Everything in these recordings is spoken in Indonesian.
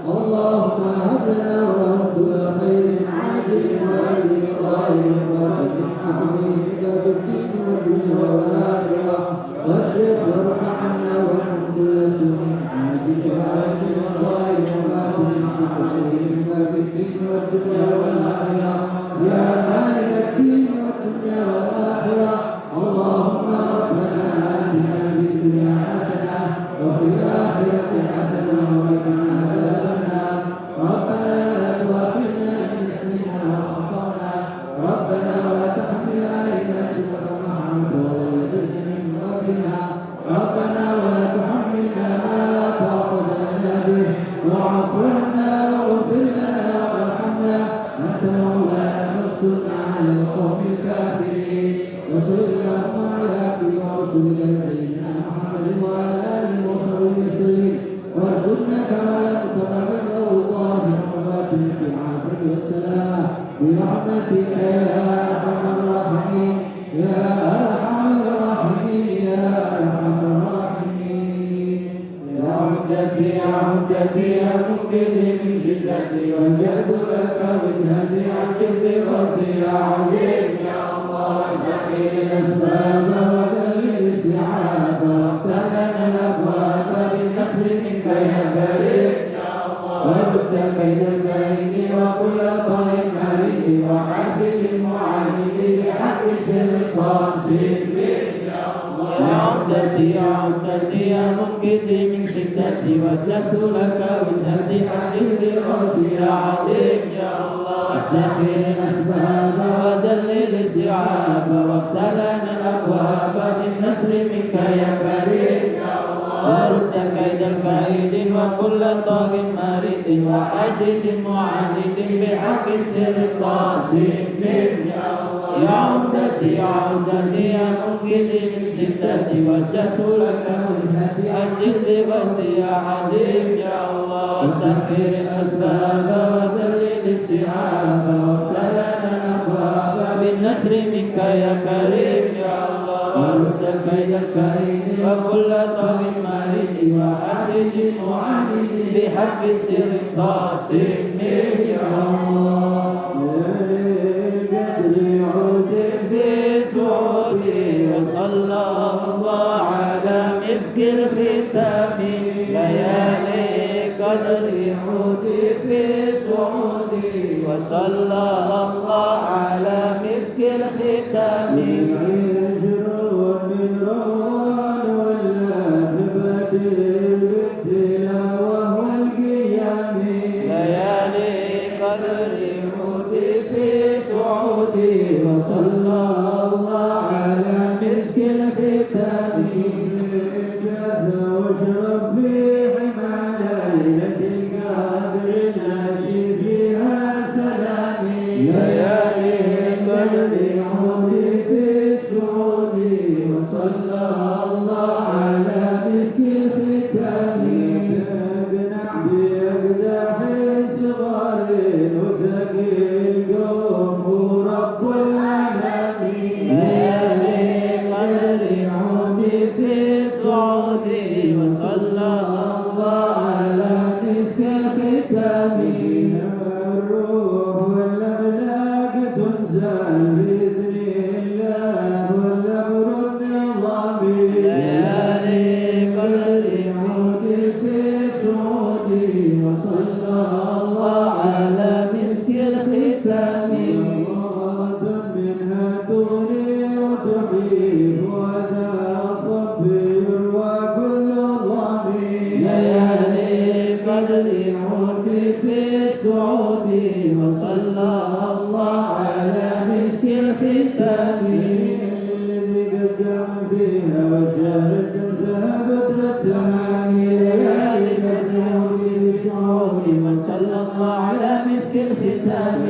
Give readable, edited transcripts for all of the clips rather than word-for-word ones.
اللهم هب لنا ولهم واعف عنا واغفر لنا وارحمنا أنت مولانا فانصرنا على القوم الكافرين وصل اللهم على عبدك ورسولك سيدنا محمد وعلى آله وصحبه وسلم وارزقنا كمالا متماما الله وباطن في العافية والسلامة برحمتك يا أرحم الراحمين يا أرحم الراحمين يا أرحم الراحمين يا عمدتي يا عمدتي يا منقذي من شدتي وجدت لك وجهتي عجل بغصي يا عليم يا الله سخير الأسباب ودليل السعاد وافتح لنا الأبواب بالنصر منك يا كريم يا الله ورد كيد الكائن وكل طائر مريد وحاسد معاند بحق السر القاسم يا الله يا عمدتي يا عمدتي يا منقذي من شدتي وجهت لك وجهتي عجل بغصي يا عليم يا الله سخير الأسباب ودلل السعاب وافتح لنا الأبواب بالنصر منك يا كريم يا الله ورد كيد الكائد وكل طاغ مريد وحاسد معاند بحق السر القاسم يا الله يا عمدتي يا عمدتي يا منقذي من شدتي وجهت لك وجهتي عجل بغصي يا عليم يا الله سخير الأسباب ودلل السعاب وافتح لنا الأبواب بالنصر منك يا كريم يا الله ورد كيد الكائد وكل طاغ مريد وحاسد معاند بحق السر القاسم يا الله في سعودي وصلى الله على مسك الختام ليالي قدر عودي في سعودي وصلى الله على مسك الختام يجرون من روان ولا تبدل بالتلاوة والقيام ليالي قدر عودي في سعودي وصلى الله على مسك الختام جاز واشرب في حمى ليلة القدر نادي فيها سلامي ليالي قدر عودي في سعودي وصلى الله على مسك الختام اقنع بأقداح صغار وسقي القوم ورب العالمين ليالي قدر عودي في سعودي وصلى الله على مسك الختام الروح والأملاك تنزل بإذن الله والأمر النظامي ليالي قدر عودي في سعودي وصلى الله على مسك الختام منها تغني وتحيي وذا صبي وكل ضمير ليالي قدر عودي في سعودي وصلى الله على مسك الختام الذي قد جاء فيها وشهر شمسها بدر التمام ليالي قدر عودي في سعودي وصلى الله على مسك الختام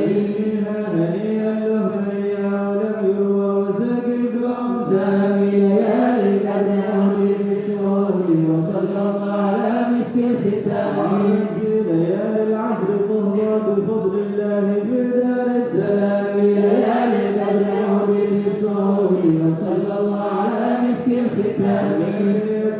هنيئا له هنيئا ولم يروى وساق القوم سامي ليالي قدر عودي في سعودي وصلى الله على مسك الختام في ليالي العشر تهضى بفضل الله في دار السلام ليالي قدر عودي في سعودي وصلى الله على مسك الختام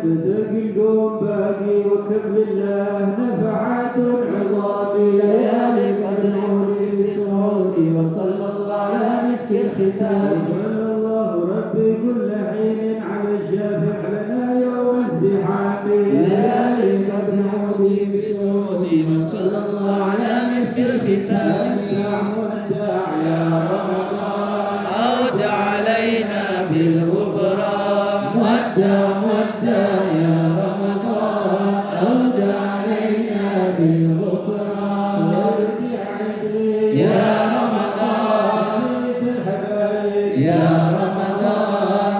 وساق القوم باقي وكبر الله نفعات عظام ليالي قدر عودي في سعودي وصلى الله على مسك الختام صلى الله ربي كل حين على الشافع لنا يوم الزحام ليالي قدر عودي في سعودي وصلى الله على مسك الختام ودع يا رمضان أودع علينا بالغفران ودع يا رمضان أودع علينا بالغفران يا رمضان يا رمضان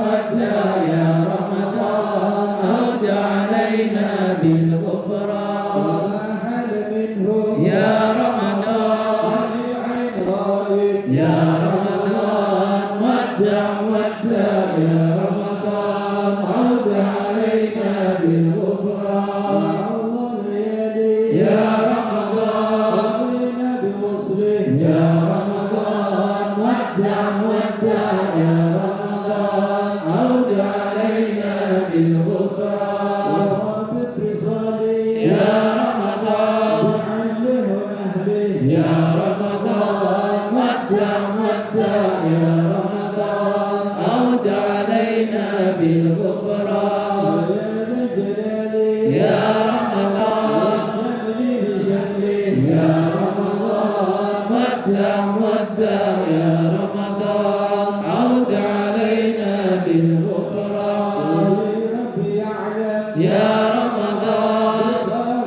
ودع يا رمضان أودع علينا بالغفران يا رمضان أرضنا بوصله يا رمضان ودع ودع يا رمضان عود علينا بالغفران وباتصاله يا رمضان وعله أهله يا رمضان ودع ودع يا رمضان عود علينا بالغفران يا ذا الجلال يا رمضان شملي بشملي يا رمضان ودع ودع يا رمضان عود علينا بالغفران ربي يعلم يا رمضان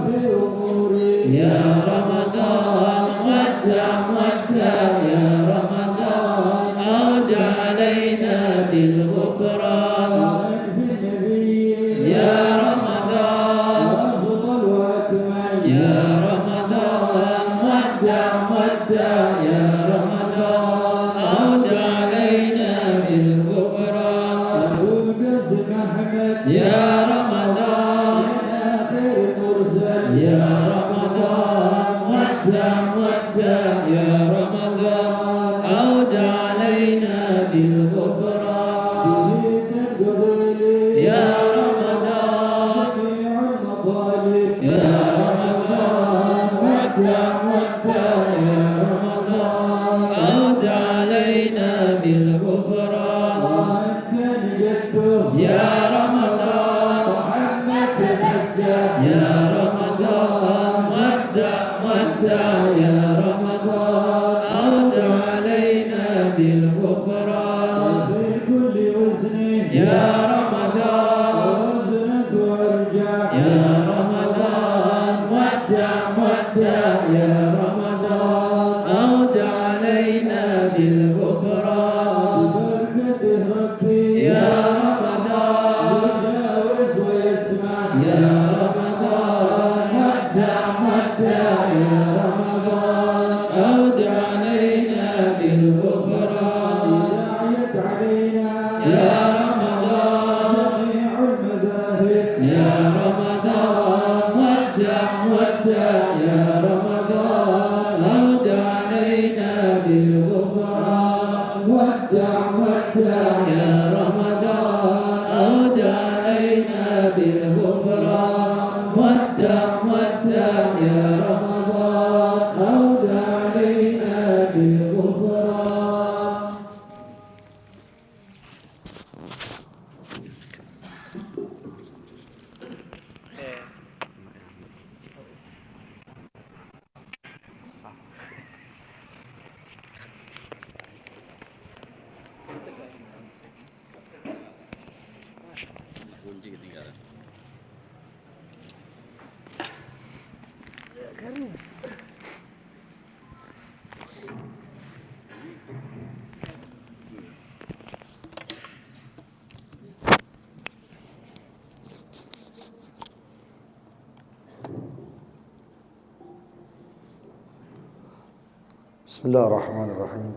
في أموري يا رمضان ودع ودع يا رمضان عود علينا بالغفران في النبي يا رمضان أفضل وأكمل يا رمضان ودع ودع يا رمضان عود علينا بالغفران أبو القاسم أحمد يا رمضان آخر مرسل يا رمضان ودع ودع يا رمضان عود علينا بالغفران يا رمضان جميع المطالب يا رمضان ودع ودع يا رمضان عود علينا بالغفران كان جده يا رمضان محمد تنجى يا رمضان ودع ودع يا رمضان عود علينا بالغفران بكل وزن يا رمضان وزنة وارجع يا رمضان ودع ودع يا رمضان عود علينا بالغفران ببركة ربي يا رمضان يجاوز ويسمع يا رمضان ودع ودع يا رمضان عود علينا بالغفران داعيت علينا يا رمضان جميع المذاهب يا رمضان ودع ودع يا رمضان عود علينا بالغفران ودع ودع يا رمضان عود علينا بالغفران ودع ودع يا رمضان عود علينا بالغفران بسم الله الرحمن الرحيم.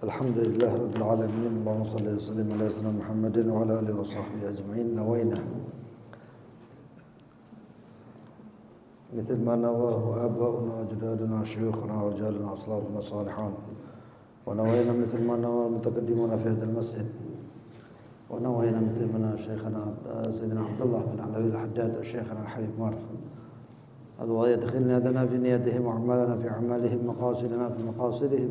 الحمد لله رب العالمين. اللهم صل وسلم على سيدنا محمد وعلى آله وصحبه أجمعين. نوينا مثل ما نواه آباؤنا وأجدادنا وشيوخنا ورجالنا وأصلافنا الصالحون، ونوينا مثل ما نوى المتقدمون في هذا المسجد، ونوينا مثل ما شيخنا سيدنا عبد الله بن علوي الحداد وشيخنا الحبيب مر. الله يدخلنا يدنا في نيتهم وأعمالنا في أعمالهم، مقاصدنا في مقاصدهم.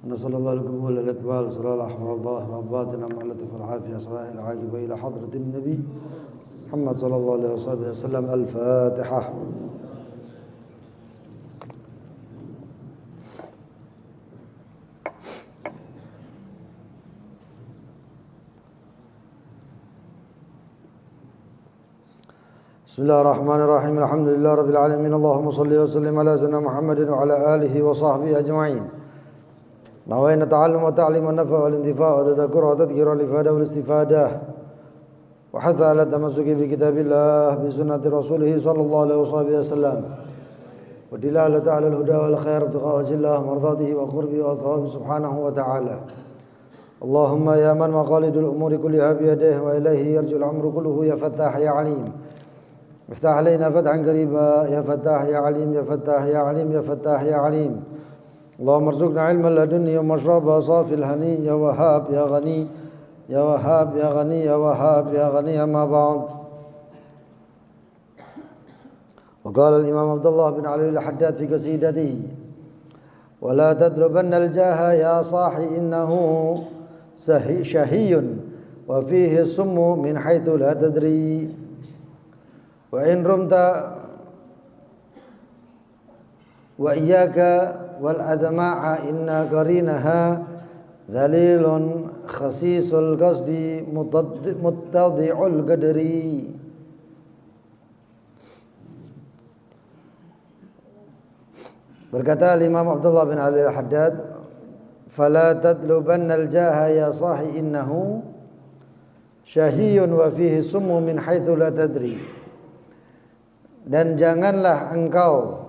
نسأل الله القبول الإقبال، صلاة الأحوال ظاهرة وباطنة مع اللطف والعافية، صلاة العاقبة إلى حضرة النبي محمد صلى الله عليه وسلم. الفاتحة. بسم الله الرحمن الرحيم. الحمد لله رب العالمين. اللهم صل وسلم على سيدنا محمد وعلى آله وصحبه أجمعين. نوينا التعلم والتعليم والنفع والانتفاع والتذكر والتذكير والإفادة والاستفادة، وحث على التمسك بكتاب الله بسنة رسوله صلى الله عليه وسلم، والدلالة على الهدى والخير ابتغاء وجه الله مرضاته وقربه وثوابه سبحانه وتعالى. اللهم يا من مقاليد الأمور كلها بيده وإليه يرجع الأمر كله، يا فتاح يا عليم، افتح علينا فتحا قريبا يا فتاح يا عليم يا فتاح يا عليم يا فتاح يا عليم. اللهم ارزقنا علما لدني ومشربا صافي الهني يا وهاب يا غني يا وهاب يا غني يا وهاب يا غني. أما بعد. وقال الإمام عبد الله بن علي الحداد في قصيدته: ولا تدربن الجاه يا صاحي إنه شهي وفيه السم من حيث لا تدري. وإن رمت وإياك والأدماع إن قرينها ذليل خسيس القصد متضع القدر. Berkata Imam Abdullah bin Ali al-Haddad, "Fala tadlubanna al-jaha ya sahi innahu syahiyun wa fihi summu min haitsu la tadri." Dan janganlah engkau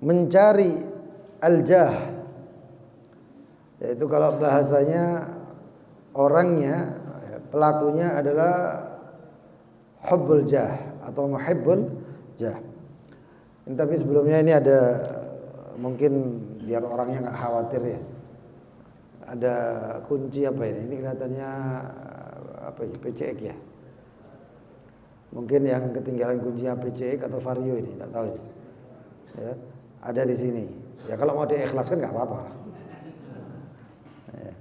mencari al-jah, yaitu kalau bahasanya orangnya, pelakunya adalah hubbul jah atau muhibbul jah. Tapi sebelumnya ini ada, mungkin biar orangnya nggak khawatir ya, ada kunci apa ini? Ini kelihatannya apa ya, PCX ya? Mungkin yang ketinggalan kuncinya PCX atau Vario ini, nggak tahu ini. Ya, ada di sini. Ya kalau mau diikhlaskan nggak apa-apa. Ya.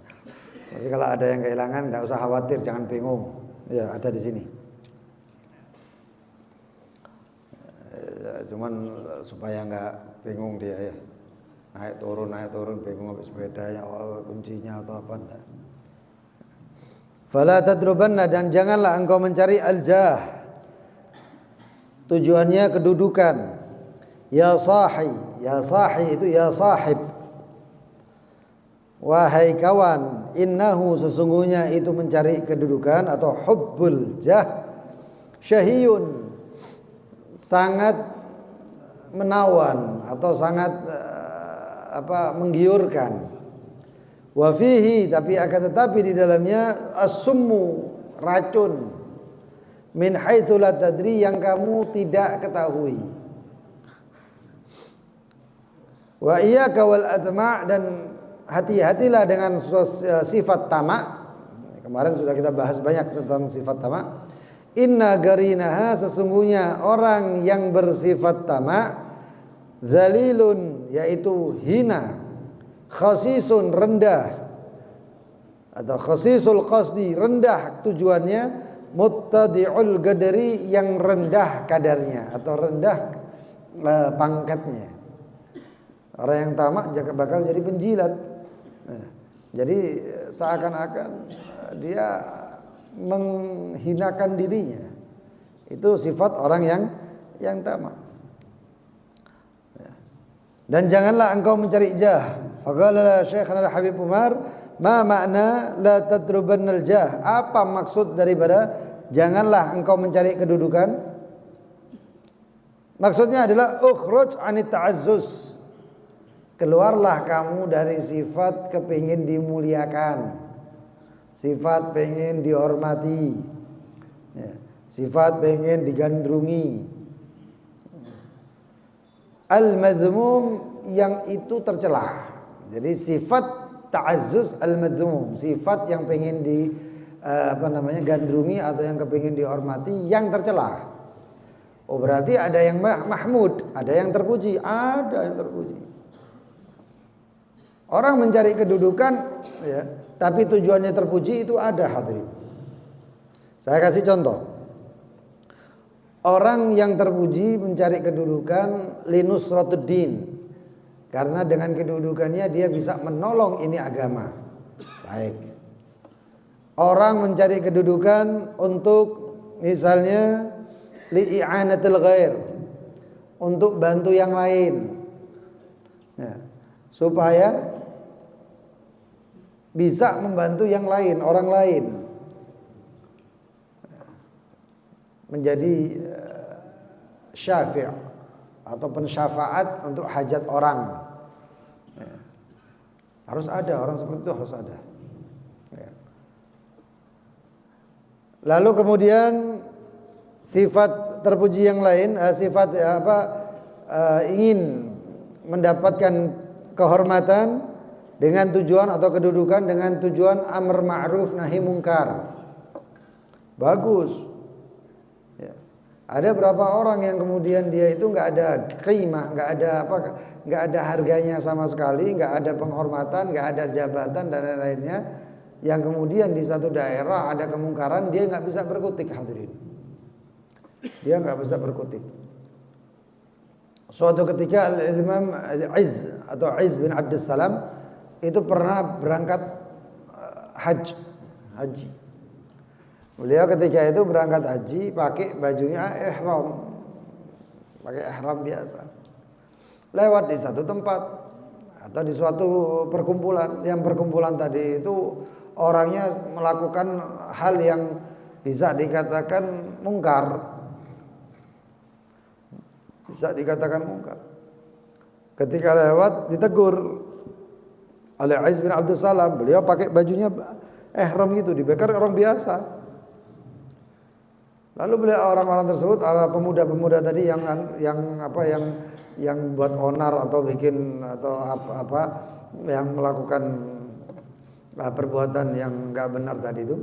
Tapi kalau ada yang kehilangan nggak usah khawatir, jangan bingung. Ya ada di sini. Cuman supaya nggak bingung dia ya, naik turun bingung habis sepedanya, oh, kuncinya atau apa enggak. Fala tadrubanna, dan janganlah engkau mencari al-jah, tujuannya kedudukan. Ya sahi itu ya sahib, wahai kawan, innahu sesungguhnya itu mencari kedudukan atau hubbul jah syahiyun, sangat menawan atau sangat menggiurkan. Wa fihi, tapi akan tetapi di dalamnya as-summu, racun, min haitsu la tadri, yang kamu tidak ketahui. Wa iyyaka wal atma', dan hati-hatilah dengan sifat tamak. Kemarin sudah kita bahas banyak tentang sifat tamak. Inna garinaha, sesungguhnya orang yang bersifat tamak, zalilun, yaitu hina, khasisun, rendah, atau khasisul qasdi, rendah tujuannya, muttadi'ul gadari, yang rendah kadarnya atau rendah pangkatnya. Orang yang tamak bakal jadi penjilat. Nah, jadi seakan-akan dia menghinakan dirinya. Itu sifat orang yang tamak. Dan janganlah engkau mencari jah. Faqala Syekhana Habib Umar, ma makna la tadrubannal jah? Apa maksud daripada janganlah engkau mencari kedudukan? Maksudnya adalah ukhruj anit ta'azzuz. Keluarlah kamu dari sifat kepingin dimuliakan, sifat pengen dihormati, ya, sifat pengen digandrungi. Al-madhmum, yang itu tercela. Jadi sifat ta'azzuz al-madhmum, sifat yang pengen gandrungi atau yang kepingin dihormati, yang tercela. Oh, berarti ada yang mahmud, ada yang terpuji, ada yang terpuji. Orang mencari kedudukan ya, tapi tujuannya terpuji, itu ada, hadirin. Saya kasih contoh. Orang yang terpuji mencari kedudukan linusratuddin, karena dengan kedudukannya dia bisa menolong ini agama. Baik. Orang mencari kedudukan untuk misalnya li'i'anatil ghair, untuk bantu yang lain, ya, supaya bisa membantu yang lain, orang lain, menjadi syafi' atau pensyafaat untuk hajat orang. Ya. Harus ada orang seperti itu, harus ada. Ya. Lalu kemudian sifat terpuji yang lain, sifat ingin mendapatkan kehormatan dengan tujuan atau kedudukan dengan tujuan amr ma'ruf nahi mungkar. Bagus. Ya. Ada berapa orang yang kemudian dia itu nggak ada qimah, nggak ada harganya sama sekali, nggak ada penghormatan, nggak ada jabatan dan lain-lainnya, yang kemudian di satu daerah ada kemungkaran dia nggak bisa berkutik, hadirin. Dia nggak bisa berkutik. Suatu ketika Imam Izz atau Izz bin Abdus Salam itu pernah berangkat haji. Beliau ketika itu berangkat haji pakai bajunya ihram. Pakai ihram biasa. Lewat di satu tempat atau di suatu perkumpulan, yang perkumpulan tadi itu orangnya melakukan hal yang bisa dikatakan mungkar. Bisa dikatakan mungkar. Ketika lewat ditegur oleh Izz bin Abdul Salam, beliau pakai bajunya ihram gitu, dibakar orang biasa. Lalu beliau orang-orang tersebut, pemuda-pemuda tadi yang buat onar atau bikin atau apa yang melakukan perbuatan yang enggak benar tadi itu.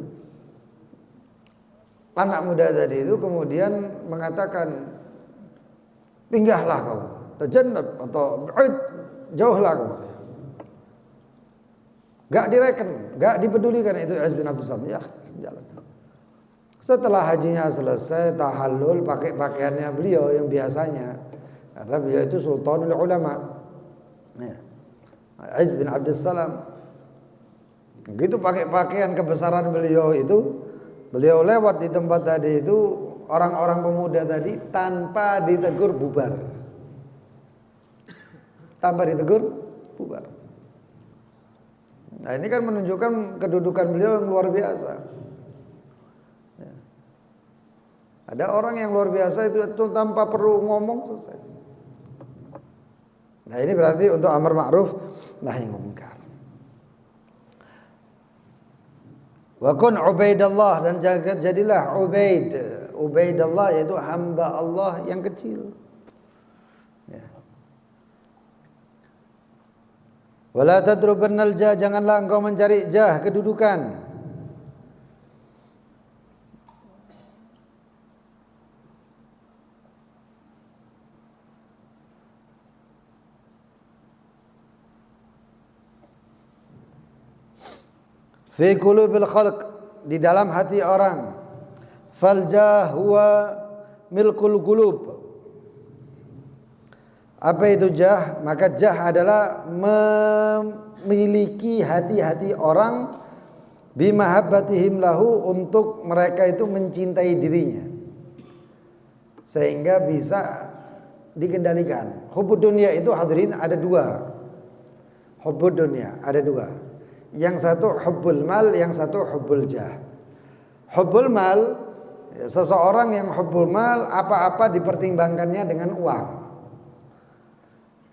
Anak muda tadi itu kemudian mengatakan, pinggahlah kau, tajannab atau ba'id, jauhlah kau. Gak direken, gak dipedulikan itu Izz bin Abdul Salam. Ya, jalan. Setelah hajinya selesai, tahallul pakai pakaiannya beliau yang biasanya, karena beliau itu sultanul ulama. Ya. Izz bin Abdul Salam. Begitu pakai pakaian kebesaran beliau itu, beliau lewat di tempat tadi itu, orang-orang pemuda tadi tanpa ditegur bubar. Tanpa ditegur bubar. Nah, ini kan menunjukkan kedudukan beliau yang luar biasa. Ya. Ada orang yang luar biasa itu tanpa perlu ngomong selesai. Nah, ini berarti untuk amar ma'ruf nahi munkar. Wa kun ubaidallah, dan jadilah Ubaidallah, yaitu hamba Allah yang kecil. Ya. Wala tadrubannal jah, janganlah engkau mencari jah, kedudukan. Fi qulubil khalq, di dalam hati orang. Fal jah huwa milkul qulub. Apa itu jah? Maka jah adalah memiliki hati-hati orang bimahabbatihim lahu, untuk mereka itu mencintai dirinya sehingga bisa dikendalikan. Hubbud dunia itu, hadirin, ada dua. Hubbud dunia ada dua. Yang satu hubbul mal, yang satu hubbul jah. Hubbul mal, seseorang yang hubbul mal, apa-apa dipertimbangkannya dengan uang.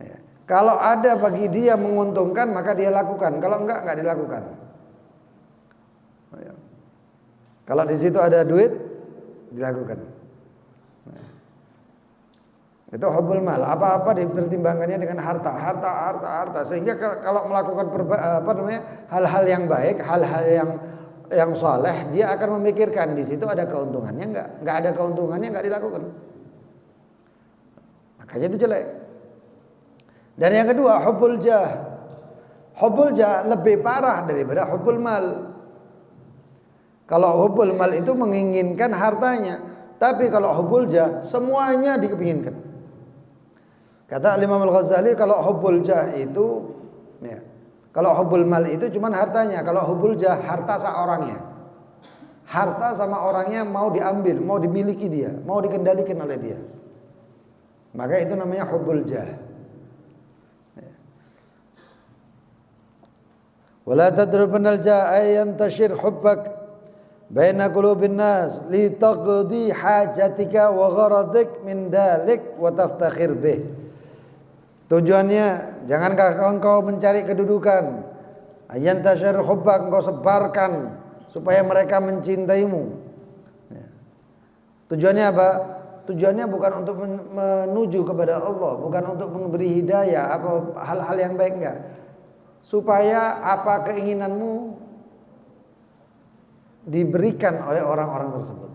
Ya. Kalau ada bagi dia menguntungkan, maka dia lakukan. Kalau enggak dilakukan. Ya. Kalau di situ ada duit, dilakukan. Ya. Itu hubbul mal, apa-apa dipertimbangkannya dengan harta. Sehingga kalau melakukan hal-hal yang baik, hal-hal yang saleh, dia akan memikirkan di situ ada keuntungannya enggak ada keuntungannya enggak dilakukan. Makanya itu jelek. Dan yang kedua hubbul jah. Hubbul jah lebih parah daripada hubbul mal. Kalau hubbul mal itu menginginkan hartanya, tapi kalau hubbul jah semuanya dikepinginkan. Kata Imam Al-Ghazali, kalau hubbul jah itu ya, kalau hubbul mal itu cuma hartanya, kalau hubbul jah harta seorangnya. Harta sama orangnya mau diambil, mau dimiliki dia, mau dikendalikan oleh dia. Maka itu namanya hubbul jah. Wala tadribunal jah ay yantashir hubbak baina qulubin nas li taqdi hajatika wa gharadik min dalik wa taftakhir bih. Tujuannya, jangankah engkau mencari kedudukan, ayantashir hubbak, engkau sebarkan supaya mereka mencintaimu. Tujuannya apa? Tujuannya bukan untuk menuju kepada Allah, bukan untuk memberi hidayah apa hal-hal yang baik, enggak. Supaya apa keinginanmu diberikan oleh orang-orang tersebut.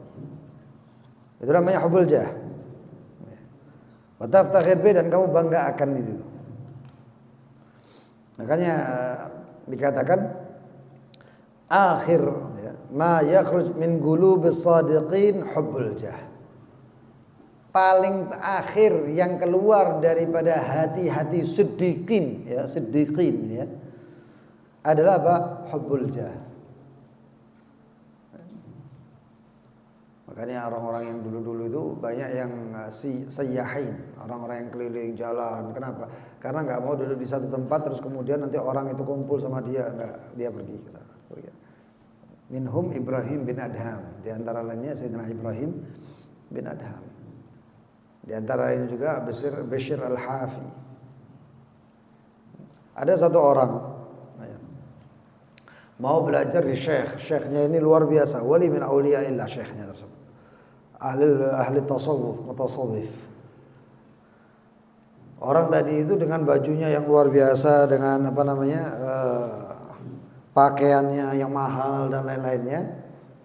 Itu namanya hubbul jah. Wa taftakhir bi, dan kamu bangga akan itu. Makanya dikatakan akhir ya, ma yakhruj min qulubis shadiqin hubbul jah. Paling akhir yang keluar daripada hati-hati siddiqin ya, siddiqin ya, adalah apa? Hubbul jah. Makanya orang-orang yang dulu-dulu itu banyak yang sayyahin, orang-orang yang keliling jalan. Kenapa? Karena nggak mau duduk di satu tempat terus kemudian nanti orang itu kumpul sama dia, nggak, dia pergi ke sana. Minhum Ibrahim bin Adham, di antara lainnya Sayyidina Ibrahim bin Adham. Di antara lain juga Bashir Al-Hafi. Ada satu orang mau belajar di syekhnya ini luar biasa, wali min auliyaillah, syekhnya tersebut ahli tasawuf, mutasawwif. Orang tadi itu dengan bajunya yang luar biasa, dengan apa namanya pakaiannya yang mahal dan lain-lainnya,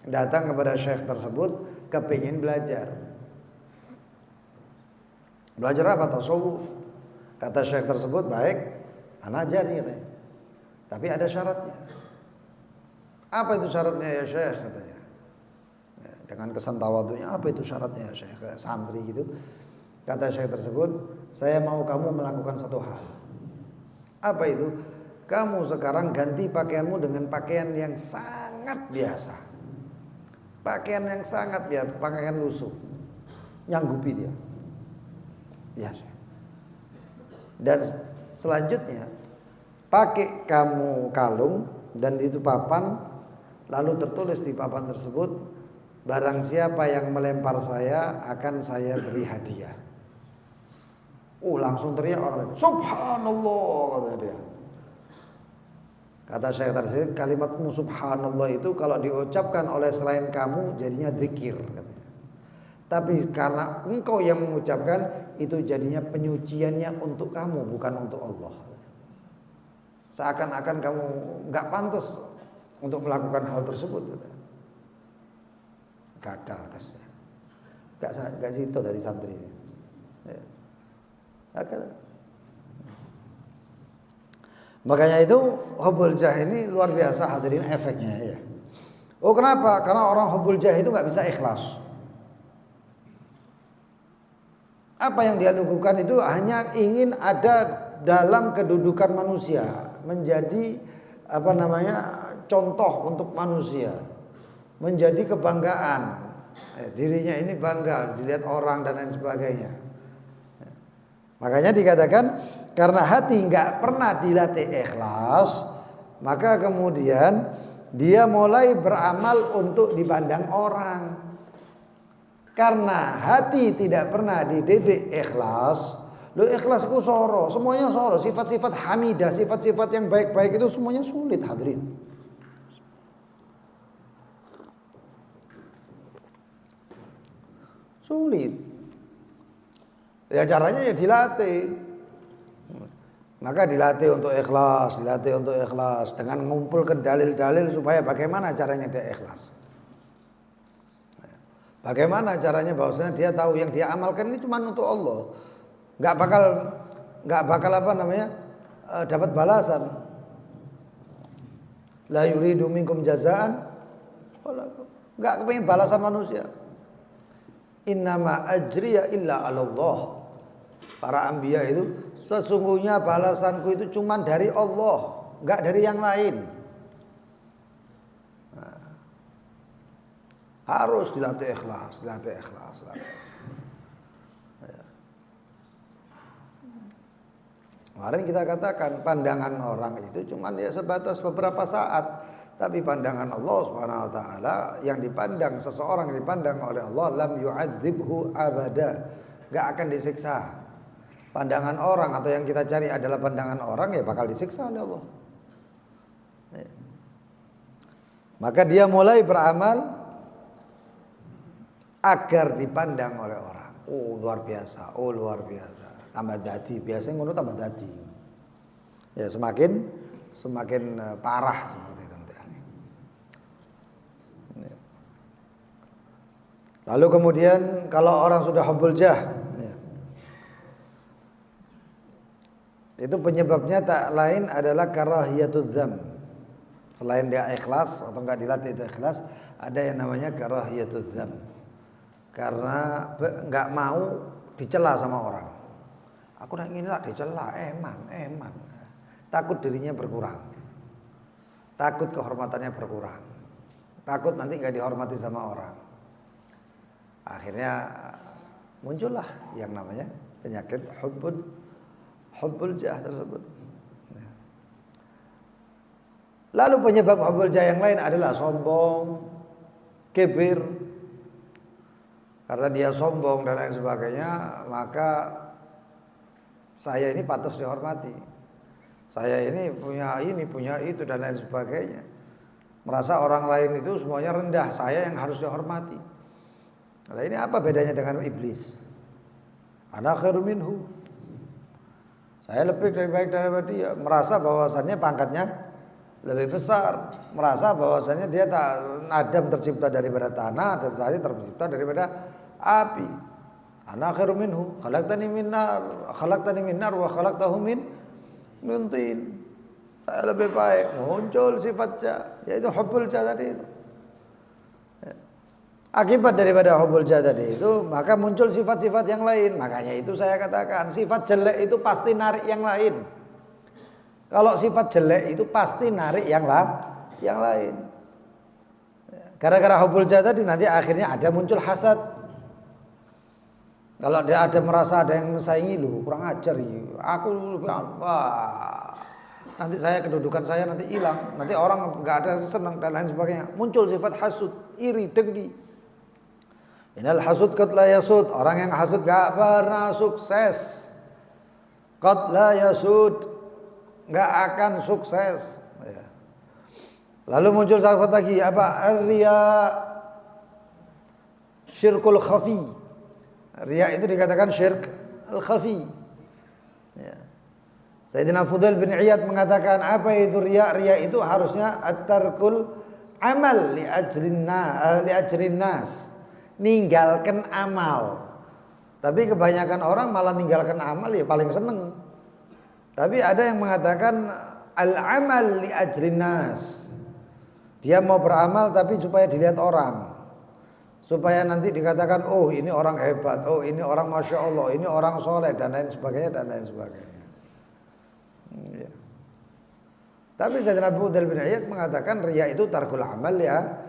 datang kepada syekh tersebut kepingin belajar. Belajar apa? Tasawuf. Kata syekh tersebut, baik, ana ajarin katanya. Tapi ada syaratnya. Apa itu syaratnya ya syekh, katanya. Ya, dengan kesan tawadhunya, apa itu syaratnya ya syekh, kayak santri gitu. Kata syekh tersebut, saya mau kamu melakukan satu hal. Apa itu? Kamu sekarang ganti pakaianmu dengan pakaian yang sangat biasa. Pakaian yang sangat biasa, pakaian lusuh. Nyanggupi dia. Ya. Dan selanjutnya pakai kamu kalung dan itu papan, lalu tertulis di papan tersebut, barang siapa yang melempar saya akan saya beri hadiah. Langsung teriak orang, subhanallah, kata dia. Kata saya tersebut, kalimatmu subhanallah itu kalau diucapkan oleh selain kamu jadinya dzikir, katanya. Tapi karena engkau yang mengucapkan, itu jadinya penyuciannya untuk kamu, bukan untuk Allah. Seakan-akan kamu nggak pantas untuk melakukan hal tersebut. Gagal tesnya. Gak situ dari santri. Ya. Makanya itu hubbul jah ini luar biasa hadirin efeknya ya. Oh kenapa? Karena orang hubbul jah itu nggak bisa ikhlas. Apa yang dia lakukan itu hanya ingin ada dalam kedudukan manusia, menjadi apa namanya, contoh untuk manusia, menjadi kebanggaan. Dirinya ini bangga dilihat orang dan lain sebagainya. Makanya dikatakan karena hati nggak pernah dilatih ikhlas, maka kemudian dia mulai beramal untuk dipandang orang. Karena hati tidak pernah dididik ikhlas, lo ikhlas itu soro, semuanya soro, sifat-sifat hamidah, sifat-sifat yang baik-baik itu semuanya sulit hadirin. Sulit. Ya caranya ya dilatih. Maka dilatih untuk ikhlas, dengan mengumpulkan dalil-dalil supaya bagaimana caranya dia ikhlas. Bagaimana caranya bahwasanya dia tahu yang dia amalkan ini cuma untuk Allah. Enggak bakal apa namanya? Dapat balasan. La yuridu minkum jazaan. Enggak kepengin balasan manusia. Innama ajriya illa 'ala Allah. Para anbiya itu sesungguhnya balasanku itu cuma dari Allah, enggak dari yang lain. Harus dilatih ikhlas. Ya. Kemarin kita katakan pandangan orang itu cuma ya sebatas beberapa saat, tapi pandangan Allah Subhanahu wa taala yang dipandang seseorang, yang dipandang oleh Allah, lam yu'adzibhu abada, enggak akan disiksa. Pandangan orang atau yang kita cari adalah pandangan orang, ya bakal disiksa oleh Allah. Ya. Maka dia mulai beramal agar dipandang oleh orang. Oh luar biasa, tambah dadi, biasanya ngono tambah dadi. Ya semakin parah seperti itu. Ya. Lalu kemudian kalau orang sudah hubbul jah, ya, itu penyebabnya tak lain adalah karahiyatul dzam. Selain dia ikhlas atau enggak dilatih itu ikhlas, ada yang namanya karahiyatul dzam. Karena enggak mau dicela sama orang. Aku nak ngini lah dicela, eman. Takut dirinya berkurang. Takut kehormatannya berkurang. Takut nanti enggak dihormati sama orang. Akhirnya muncullah yang namanya penyakit hubbul jah tersebut. Lalu penyebab hubbul jah yang lain adalah sombong, kibir. Karena dia sombong dan lain sebagainya, maka saya ini pantas dihormati. Saya ini punya itu dan lain sebagainya. Merasa orang lain itu semuanya rendah, saya yang harus dihormati. Nah, ini apa bedanya dengan iblis? Ana khairu minhu. Saya lebih baik daripada dia, merasa bahwasannya pangkatnya lebih besar, merasa bahwasannya dia Adam tercipta daripada tanah dan saya tercipta daripada api. Ana khairu minhu, khalaqtani min nar wa khalaqtahu min tin. Saya lebih baik. Muncul sifatnya, yaitu hubbul jah tadi itu. Akibat daripada hubbul jah tadi itu, maka muncul sifat-sifat yang lain. Makanya itu saya katakan, sifat jelek itu pasti narik yang lain. Kalau sifat jelek itu pasti narik yang lain. Gara-gara hubbul jah tadi nanti akhirnya ada muncul hasad. Kalau dia ada merasa ada yang mensaingi, lu kurang ajar ya. Aku nanti kedudukan saya nanti hilang, nanti orang nggak ada senang dan lain sebagainya. Muncul sifat hasud, iri, dengki. Innal hasud qad la yasud. Orang yang hasud gak pernah sukses. Qad la yasud, gak akan sukses. Ya. Lalu muncul sifat lagi apa? Riya, syirkul khafi. Riya itu dikatakan syirk al-khafi. Ya. Sayyidina Fudail bin Iyad mengatakan apa itu riya? Riya itu harusnya at-tarkul amal li ajrin nas. Ninggalkan amal. Tapi kebanyakan orang malah ninggalkan amal ya paling seneng. Tapi ada yang mengatakan al-amal li ajrin nas. Dia mau beramal tapi supaya dilihat orang. Supaya nanti dikatakan oh ini orang hebat, oh ini orang masya Allah, ini orang soleh dan lain sebagainya. Ya. Tapi Sayyidina Fudail bin Iyad mengatakan riya itu tarkul amal ya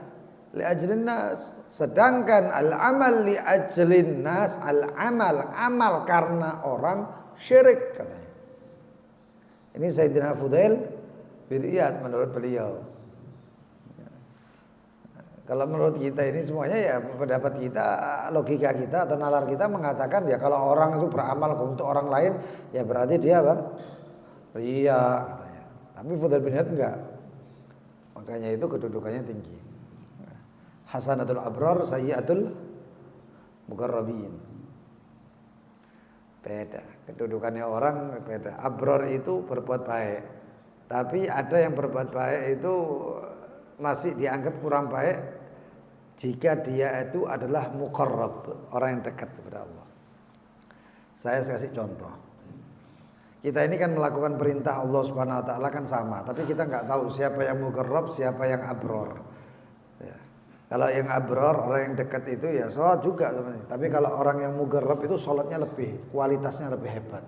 li ajlin nas. Sedangkan al-amal li ajlin nas, amal karena orang syirik katanya. Ini Sayyidina Fudail bin Iyad menurut beliau. Kalau menurut kita ini semuanya ya pendapat kita, logika kita atau nalar kita mengatakan ya kalau orang itu beramal untuk orang lain ya berarti dia apa? Riya katanya. Tapi Fudail bin Iyad enggak. Makanya itu kedudukannya tinggi. Hasanatul abrar sayyiatul muqarrabin. Beda. Kedudukannya orang beda. Abrar itu berbuat baik. Tapi ada yang berbuat baik itu masih dianggap kurang baik jika dia itu adalah muqarrab, orang yang dekat kepada Allah. Saya kasih contoh. Kita ini kan melakukan perintah Allah Subhanahu wa taala kan sama, tapi kita enggak tahu siapa yang muqarrab, siapa yang abror. Ya. Kalau yang abror, orang yang dekat itu ya sholat juga sebenarnya. Tapi kalau orang yang muqarrab itu sholatnya lebih, kualitasnya lebih hebat.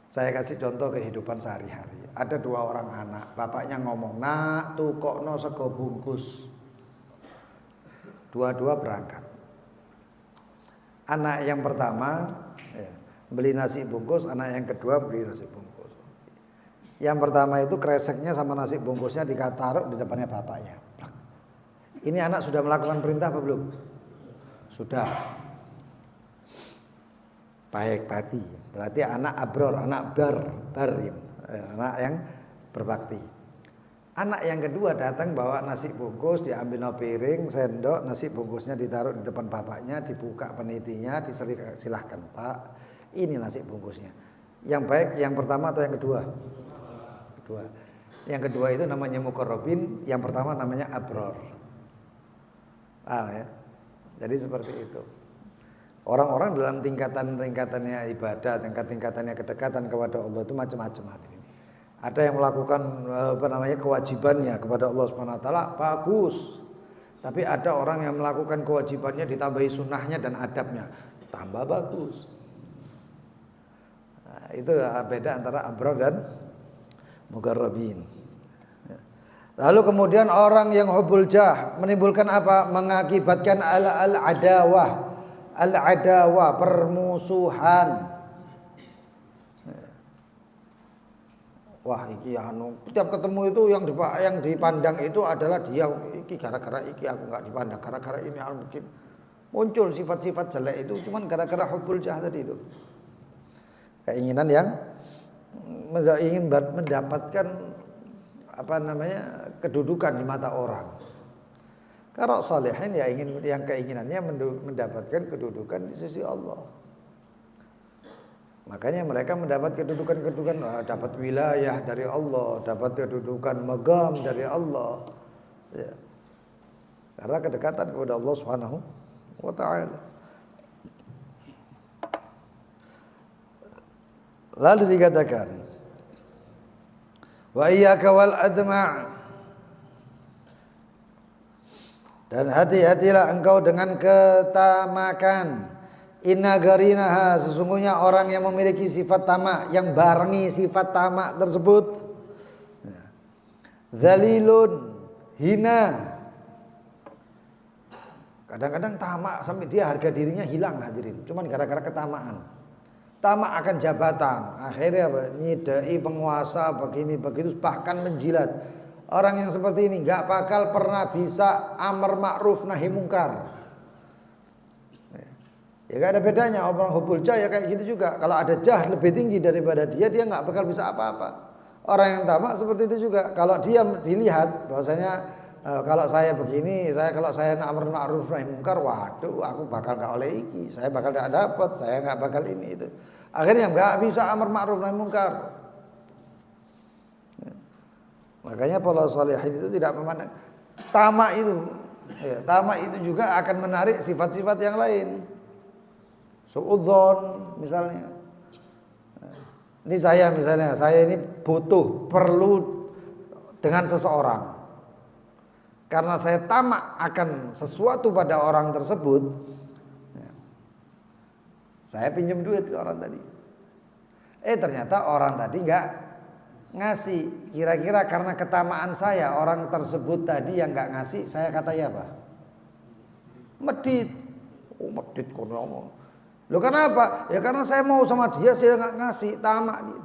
Saya kasih contoh kehidupan sehari-hari. Ada dua orang anak, bapaknya ngomong, nak tukokno sego bungkus. Dua-dua berangkat. Anak yang pertama ya, beli nasi bungkus, anak yang kedua beli nasi bungkus. Yang pertama itu kreseknya sama nasi bungkusnya ditaruh di depannya bapaknya. Ini anak sudah melakukan perintah apa belum? Sudah. Baik hati. Berarti anak abror, anak barin, anak yang berbakti. Anak yang kedua datang bawa nasi bungkus, diambil no piring, sendok, nasi bungkusnya ditaruh di depan bapaknya, dibuka penitinya, silahkan Pak, ini nasi bungkusnya. Yang baik yang pertama atau yang kedua? Kedua. Yang kedua itu namanya muqarrabin, yang pertama namanya abror. Paham ya? Jadi seperti itu. Orang-orang dalam tingkatannya ibadah, tingkatannya kedekatan kepada Allah itu macam-macam hadirin. Ada yang melakukan kewajibannya kepada Allah Subhanahu wa taala bagus. Tapi ada orang yang melakukan kewajibannya ditambahi sunnahnya dan adabnya, tambah bagus. Nah, itu beda antara abror dan muqarrabin. Lalu kemudian orang yang hubbul jah menimbulkan apa? Mengakibatkan al-adawah, permusuhan. Wah, iki tiap ketemu itu yang dipandang itu adalah dia, iki gara-gara iki aku enggak dipandang, gara-gara ini mungkin muncul sifat-sifat jelek itu cuman gara-gara hubbul jah tadi itu. Keinginan yang ingin mendapatkan kedudukan di mata orang. Kalau salihin ya keinginannya mendapatkan kedudukan di sisi Allah. Makanya mereka mendapat kedudukan, dapat wilayah dari Allah, dapat kedudukan megam dari Allah. Ya. Karena kedekatan kepada Allah Subhanahu wa taala. Lalu dikatakan, wa iyyaka wal adma', dan hati-hatilah engkau dengan ketamakan. Inna garinaha, sesungguhnya orang yang memiliki sifat tamak, yang barengi sifat tamak tersebut, dzalilun, hina. Kadang-kadang tamak sampai dia harga dirinya hilang hadirin, cuman gara-gara ketamaan. Tamak akan jabatan, akhirnya nyidai penguasa begini begitu, bahkan menjilat. Orang yang seperti ini nggak bakal pernah bisa amar ma'ruf nahi mungkar. Ya gak ada bedanya, orang hubbul jah ya kayak gitu juga. Kalau ada jah lebih tinggi daripada dia nggak bakal bisa apa-apa. Orang yang tamak seperti itu juga. Kalau dia dilihat bahwasanya kalau saya begini, kalau saya amar ma'ruf nahi mungkar, waduh aku bakal nggak oleh iki, saya bakal nggak dapat, saya nggak bakal ini itu. Akhirnya nggak bisa amar ma'ruf nahi mungkar. Makanya para sholihin itu tidak memandang tamak itu. Ya, tamak itu juga akan menarik sifat-sifat yang lain. Suudzon misalnya. Ini saya ini butuh, perlu dengan seseorang. Karena saya tamak akan sesuatu pada orang tersebut, saya pinjam duit ke orang tadi. Ternyata orang tadi nggak ngasih. Kira-kira karena ketamaan saya, orang tersebut tadi yang nggak ngasih, saya katanya apa? Medit. Oh medit kok ngomong. Loh kenapa? Ya karena saya mau sama dia, saya nggak ngasih, tamak dia.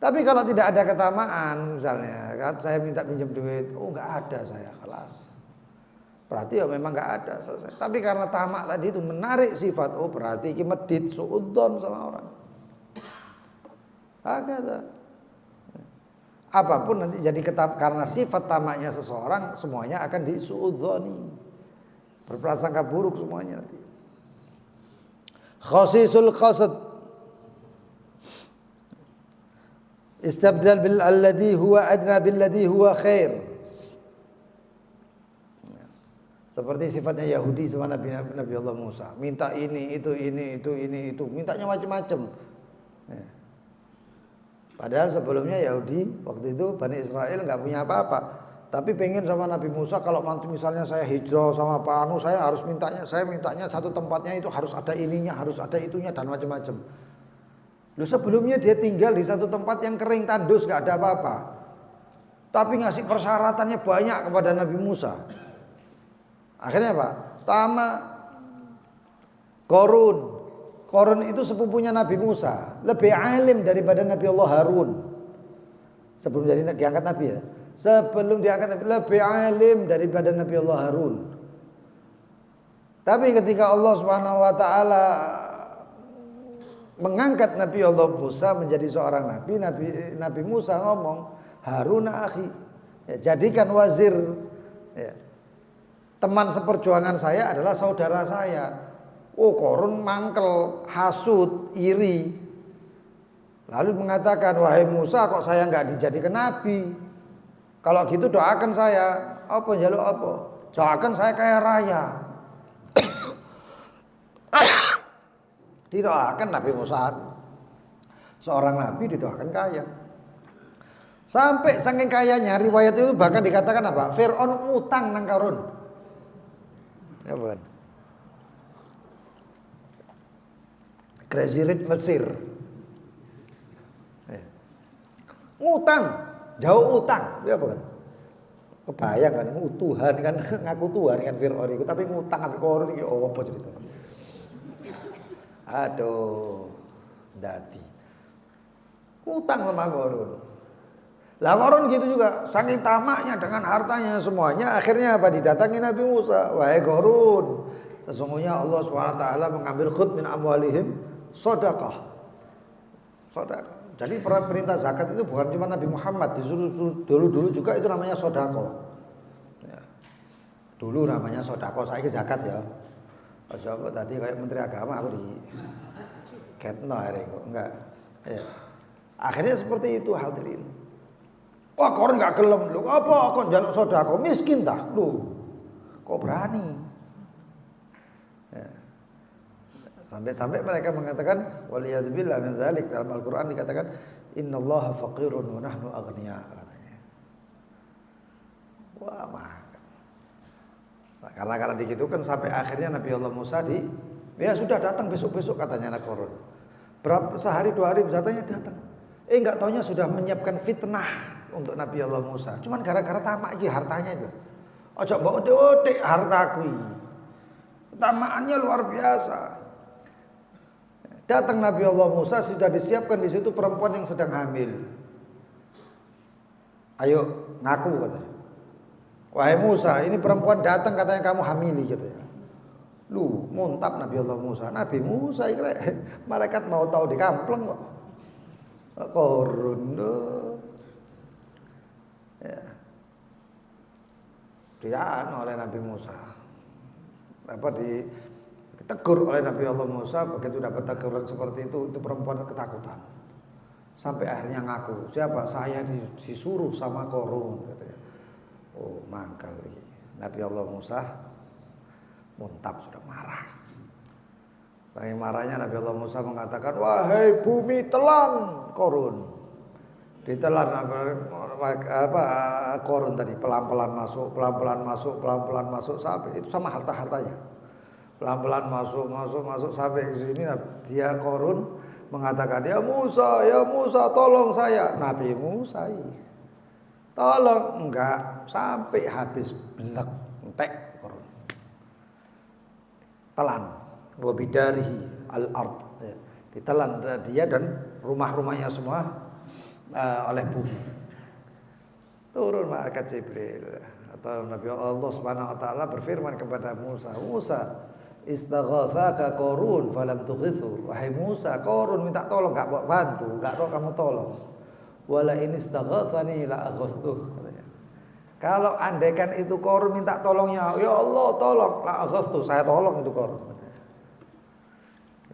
Tapi kalau tidak ada ketamaan, misalnya kan saya minta pinjam duit, oh nggak ada saya, kelas. Berarti ya memang nggak ada, selesai. Tapi karena tamak tadi itu menarik sifat, oh berarti ini medit, suudzon sama orang. Agak. Apapun nanti jadi karena sifat tamaknya seseorang, semuanya akan disuudzoni, berprasangka buruk semuanya nanti. Khasisul qasad, istabdal bil alladhi huwa adna bil ladhi huwa khair. Seperti sifatnya Yahudi sama Nabi Allah Musa, minta ini itu, mintanya macam-macam. Padahal sebelumnya Yahudi waktu itu Bani Israel nggak punya apa-apa. Tapi pengen sama Nabi Musa, kalau nanti misalnya saya hijrah sama Pak Anu, saya mintanya satu tempatnya itu harus ada ininya, harus ada itunya dan macam-macam. Loh sebelumnya dia tinggal di satu tempat yang kering tandus, nggak ada apa-apa. Tapi ngasih persyaratannya banyak kepada Nabi Musa. Akhirnya apa? Korun itu sepupunya Nabi Musa, lebih alim daripada Nabi Allah Harun. Sebelum diangkat Nabi ya. Sebelum diangkat Nabi, lebih alim daripada Nabi Allah Harun. Tapi ketika Allah Subhanahu wa taala mengangkat Nabi Allah Musa menjadi seorang nabi, Nabi Musa ngomong, Haruna akhi. Ya, jadikan wazir, ya, teman seperjuangan saya adalah saudara saya. Oh, Korun mangkel, hasud, iri. Lalu mengatakan, wahai Musa, kok saya nggak dijadikan nabi? Kalau gitu doakan saya. Apa jaluk apa? Doakan saya kaya raya. Didoakan Nabi Musa, seorang nabi didoakan kaya. Sampai saking kayanya riwayat itu bahkan dikatakan apa? Fir'aun utang nang Qarun. Ya bukan? Crazy Rich Mesir. Ngutang, jauh utang, ya bukan? Kebayang kan, Tuhan kan ngaku Tuhan kan Fir'aun itu, tapi ngutang ambek Qarun iki apa cerita? Aduh, dadi. Utang sama Qarun. Lah Qarun gitu juga, saking tamaknya dengan hartanya semuanya, akhirnya apa? Didatangi Nabi Musa, wahai Qarun, sesungguhnya Allah SWT mengambil khud min amwalihim sedekah. Sedekah. Jadi perintah zakat itu bukan cuma Nabi Muhammad, disuruh dulu juga itu namanya sedekah. Ya. Dulu namanya sedekah, saiki zakat ya. Aja kok tadi kayak menteri agama aku di ketno arek kok enggak. Ya. Akhirnya seperti itu hadirin. Wah, Qarun enggak gelem lho. Apa kok njaluk sedekah? Miskin tah? Lho. Kok berani? Ya. Sampai-sampai mereka mengatakan waliyadzubillah min dzalik, dalam Al-Qur'an dikatakan innallaha faqirun wa nahnu aghnia katanya. Wah, karena begitu kan sampai akhirnya Nabi Allah Musa ya sudah datang besok-besok katanya anak Qarun. Berapa sehari 2 hari datangnya datang. Enggak taunya sudah menyiapkan fitnah untuk Nabi Allah Musa. Cuman gara-gara tamak iki hartanya itu. Ojo mbok otek hartaku iki. Tamaannya luar biasa. Datang Nabi Allah Musa, sudah disiapkan di situ perempuan yang sedang hamil. Ayo ngaku katanya. Wahai Musa, ini perempuan datang katanya kamu hamili katanya. Lu muntap Nabi Allah Musa. Nabi Musa iki malaikat mau tahu di kampleng kok. Qarun. Ya. Dia oleh Nabi Musa. Ditegur oleh Nabi Allah Musa, begitu dapat teguran seperti itu perempuan ketakutan. Sampai akhirnya ngaku, siapa? Saya disuruh sama Qarun katanya. Oh, mangkal lagi. Nabi Allah Musa muntap, sudah marah. Saking marahnya Nabi Allah Musa mengatakan, wahai bumi telan Qarun. Ditelan Qarun tadi pelan-pelan masuk sampai itu sama harta-hartanya. Pelan-pelan masuk sampai ke sini dia Qarun mengatakan, ya Musa tolong saya. Nabi Musa tolong enggak sampai habis belek entek Qarun. Telan wa bidarihi al-ard. Ditelan dia dan rumah-rumahnya semua oleh bumi. Turun malaikat Jibril atau Nabi Allah Subhanahu wa taala berfirman kepada Musa, istaghatsaka Qarun falam tughithu. Wahai Musa, Qarun minta tolong enggak bantu, enggak tahu kamu tolong. Wala in istaghatsani la aghasthu katanya. Kalau andaikan itu Qarun minta tolongnya, ya Allah tolong, la aghasthu, saya tolong itu Qarun.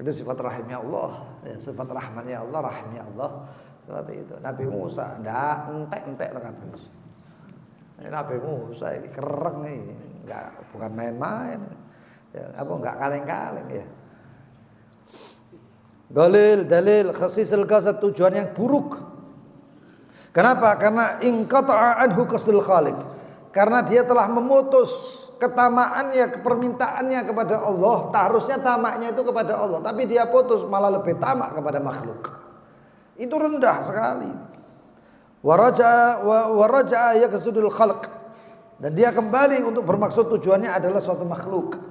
Itu sifat rahimnya Allah, ya, sifat rahmannya Allah, rahimnya Allah seperti itu. Nabi Musa ndak entek Nabi Musa. Nabi Musa ini kereng nih, bukan main-main. Ya, enggak kaleng-kaleng ya. Dalil khasisul qasad, tujuan yang buruk. Kenapa? Karena inqata'a anhu qasdul khaliq. Karena dia telah memutus ketamaannya, permintaannya kepada Allah. Harusnya tamaknya itu kepada Allah, tapi dia putus malah lebih tamak kepada makhluk. Itu rendah sekali. Waraja'a yaqsudul khalq. Dan dia kembali untuk bermaksud tujuannya adalah suatu makhluk.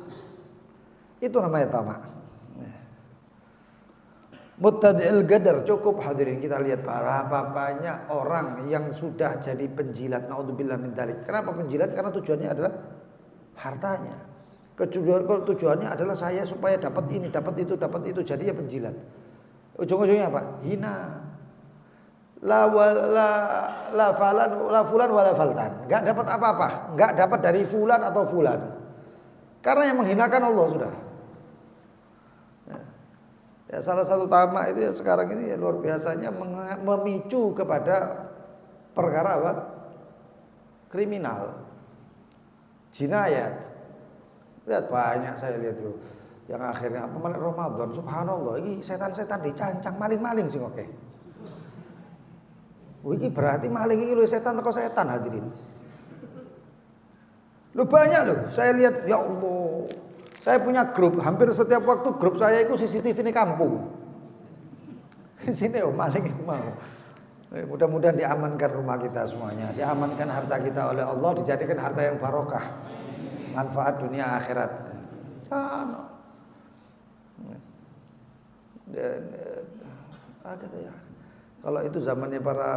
Itu namanya tamak. Muttadi'il gadar, cukup hadirin kita lihat berapa banyak orang yang sudah jadi penjilat, naudzubillah min dzalik. Kenapa penjilat? Karena tujuannya adalah hartanya. Tujuannya adalah saya supaya dapat ini, dapat itu, jadi ya penjilat. Ujung-ujungnya apa? Hina. la fulan wala faltan. Enggak dapat apa-apa, enggak dapat dari fulan atau fulan. Karena yang menghinakan Allah sudah. Ya, salah satu tamak itu ya sekarang ini ya luar biasanya memicu kepada perkara apa? Kriminal. Jinayat. Lihat banyak saya lihat tuh yang akhirnya apa malam Ramadan subhanallah ini setan-setan dicancang maling-maling sing oke. Iki berarti maling iki lho setan teko setan hadirin. Lu banyak loh, saya lihat ya Allah. Saya punya grup, hampir setiap waktu grup saya itu CCTV ini kampung. Di sini oh maling iku mau. Mudah-mudahan diamankan rumah kita semuanya, diamankan harta kita oleh Allah, dijadikan harta yang barokah. Manfaat dunia akhirat. Dan gitu ya. Kalau itu zamannya para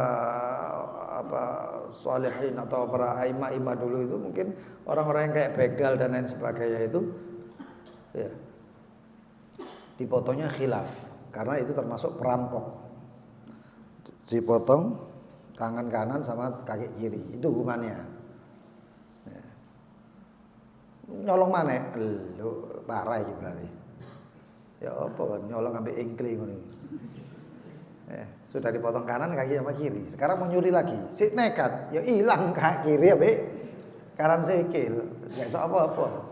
sholihin atau para aima-ima dulu itu mungkin orang-orang yang kayak begal dan lain sebagainya itu ya dipotongnya khilaf karena itu termasuk perampok. Dipotong tangan kanan sama kaki kiri itu hukumannya. Ya. Nyolong mana? Lu parah iki berarti. Ya apa kan nyolong ambek ingkli ngono. Sudah dipotong kanan kaki sama kiri. Sekarang mau nyuri lagi. Si nekat, ya hilang kaki kiri ambek kanan sikil. Enggak iso apa-apa.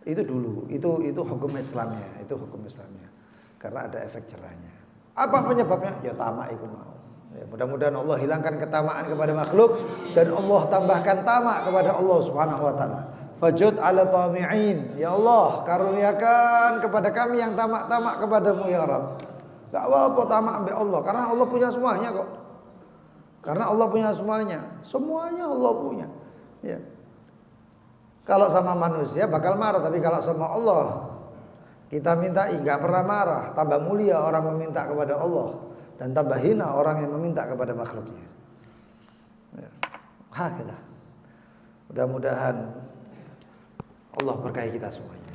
Itu dulu, itu hukum Islamnya, itu hukum Islamnya. Karena ada efek jerahnya. Apa penyebabnya? Ya tamak iku mau. Ya, mudah-mudahan Allah hilangkan ketamaan kepada makhluk dan Allah tambahkan tamak kepada Allah Subhanahu wa taala. Fajud ala tami'in. Ya Allah, karuniakan kepada kami yang tamak-tamak kepadamu ya Rabb. Gak apa-apa tamak ambil Allah karena Allah punya semuanya kok. Karena Allah punya semuanya. Semuanya Allah punya. Ya. Kalau sama manusia bakal marah, tapi kalau sama Allah kita minta enggak pernah marah. Tambah mulia orang meminta kepada Allah dan tambah hina orang yang meminta kepada makhluknya. Ya. Hakala. Mudah-mudahan Allah berkahi kita semuanya.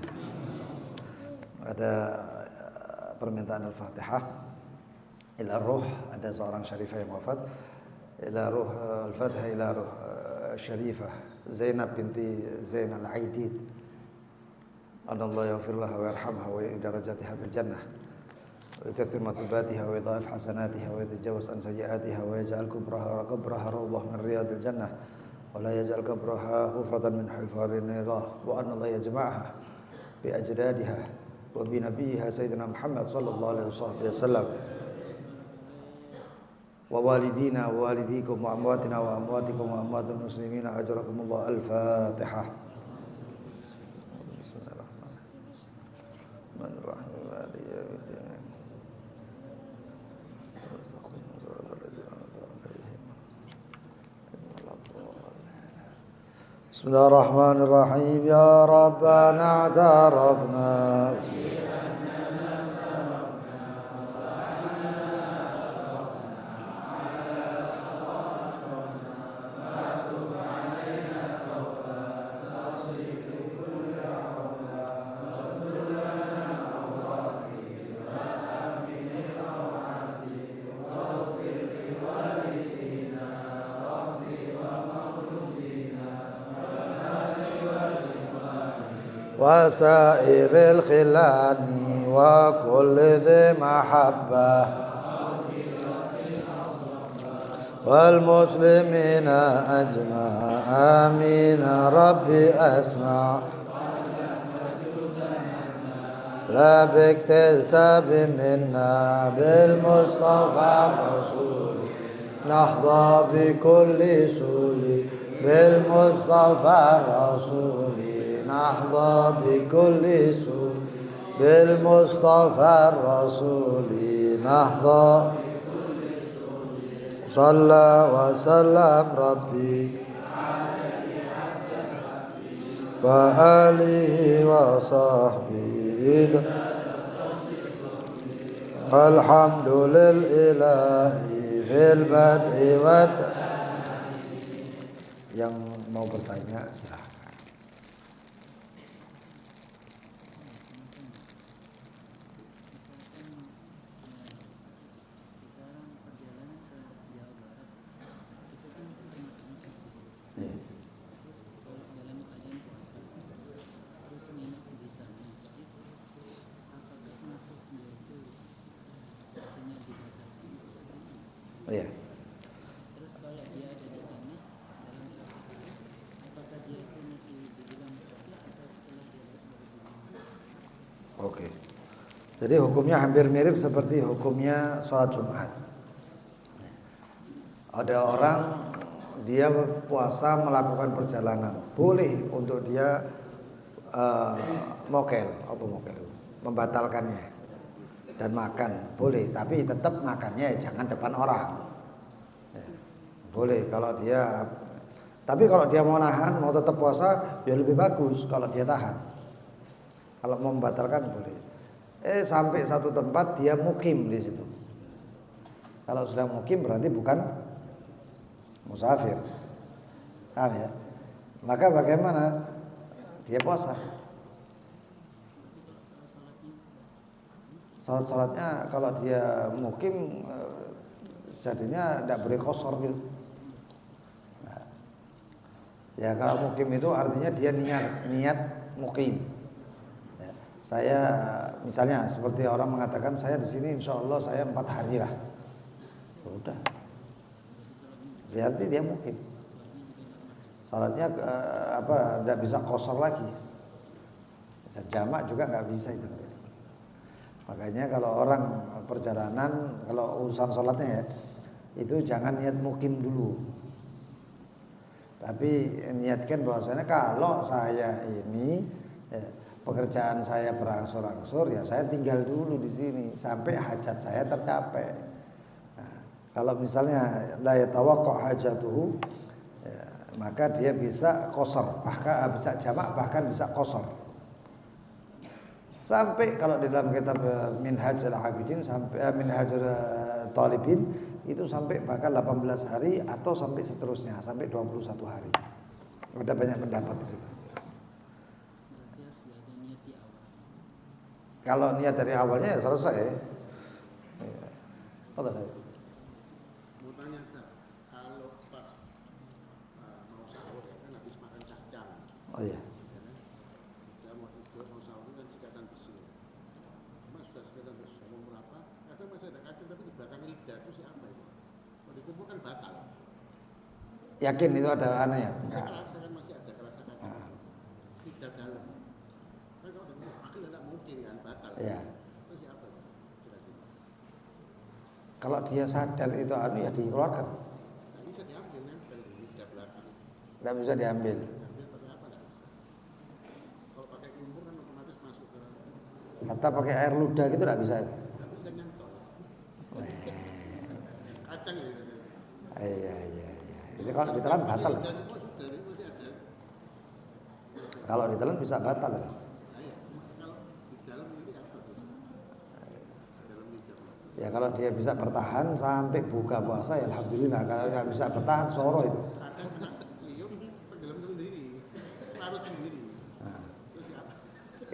Ada permintaan Al-Fatihah ila ruh, ada seorang syarifah yang wafat, ila ruh Al-Fatihah ila ruh syarifah Zainab binti Zain Al-Aidid. Allah yaghfir laha wa yarhamha wa darajatiha fil jannah wa yukaththir mathubatiha wa yudha'if hasanatiha wa yatajawaz an sayyi'atiha wa yaj'al qabraha rawdah min riyadil jannah wa la yaj'al qabraha hufratan min hufarin nar wa anna Allah yajma'aha bi ajdadiha wa bi nabiyha sayyidina Muhammad sallallahu alaihi wasallam wa walidina wa walidikum wa amwatina wa amwatikum wa amwatul muslimina ajrakumullah. Al-Fatihah. Bismillahirrahmanirrahim. Ya Rabbana ta'arafna. وسائر الخلان وكل ذي محبة والمسلمين أجمع آمين ربي أسمع لا باكتساب منا بالمصطفى الرسول نحظى بكل سول بالمصطفى الرسول نحظى بكل سول بالمصطفى الرسول نحظى صلى وسلم ربي وآله وصحبه الحمد لله في البدء yang mau bertanya silahkan. Iya. Terus kalau dia ada di sana dalam keadaan itu, apakah dia itu masih dibilang musafir atau setelah dia baru dibilang? Oke. Jadi hukumnya hampir mirip seperti hukumnya sholat Jumat. Ada orang dia puasa melakukan perjalanan, boleh untuk dia membatalkannya dan makan, boleh, tapi tetap makannya jangan depan orang. Ya, boleh kalau dia, tapi kalau dia mau nahan, mau tetap puasa, ya lebih bagus kalau dia tahan. Kalau mau membatalkan boleh. Sampai satu tempat dia mukim di situ. Kalau sudah mukim berarti bukan musafir. Paham ya? Maka bagaimana? Dia puasa. Salat-salatnya kalau dia mukim jadinya tidak boleh kosor gitu. Nah, ya kalau mukim itu artinya dia niat mukim. Ya, saya misalnya seperti orang mengatakan saya di sini insya Allah saya 4 hari lah. Udah. Berarti dia mukim. Salatnya tidak bisa kosor lagi. Bisa jamak juga nggak bisa itu. Makanya kalau orang perjalanan, kalau urusan sholatnya ya, itu jangan niat mukim dulu. Tapi niatkan bahwasanya kalau saya ini pekerjaan saya berangsur-angsur, ya saya tinggal dulu di sini sampai hajat saya tercapai. Nah, kalau misalnya la yatawaqqa hajatuhu, ya, maka dia bisa qasar, bahkan bisa jamak, bahkan bisa qasar. Sampai kalau di dalam kitab Minhaj al-Abidin sampai Minhaj al-Talibin itu sampai bahkan 18 hari atau sampai seterusnya sampai 21 hari. Ada banyak pendapat di situ. Berarti harus ada niat di awal. Kalau niat dari awalnya ya selesai. Apa tadi? Mau tanya, kalau pas mau sahur ya kan habis makan kacang. Oh iya. Dia mau tidur mau sahur kan sikatan besi. Mas sudah sikatan besi mau berapa? Kadang masih ada kacang tapi di belakang lidah itu siapa itu? Kalau dikumpul kan batal. Yakin itu ada aneh ya? Saya kerasa kan masih ada kerasa kacang. Lidah dalam. Kan kalau udah akhirnya tidak mungkin kan batal. Iya. Itu siapa itu? Kira-kira. Kalau dia sadar itu ya dikeluarkan. Nah, bisa diambil nempel di lidah belakang. Tidak bisa diambil. Diambil pakai apa nggak bisa. Kalau pakai lumpur kan otomatis masuk ke. Atau pakai air ludah gitu tidak bisa itu. Nggak bisa nyantol. Kacang ya. Iya. Itu kalau ditelan batal. Lidah semua sudah itu masih ada. Kalau ditelan bisa batal itu. Nah, ya. Kalau di dalam ini apa tuh? Dalam lidah. Ya kalau dia bisa bertahan sampai buka puasa ya alhamdulillah. Kalau nggak bisa bertahan soro itu. Kadang kena liur tenggelam sendiri, larut sendiri. Nah, Itu siapa?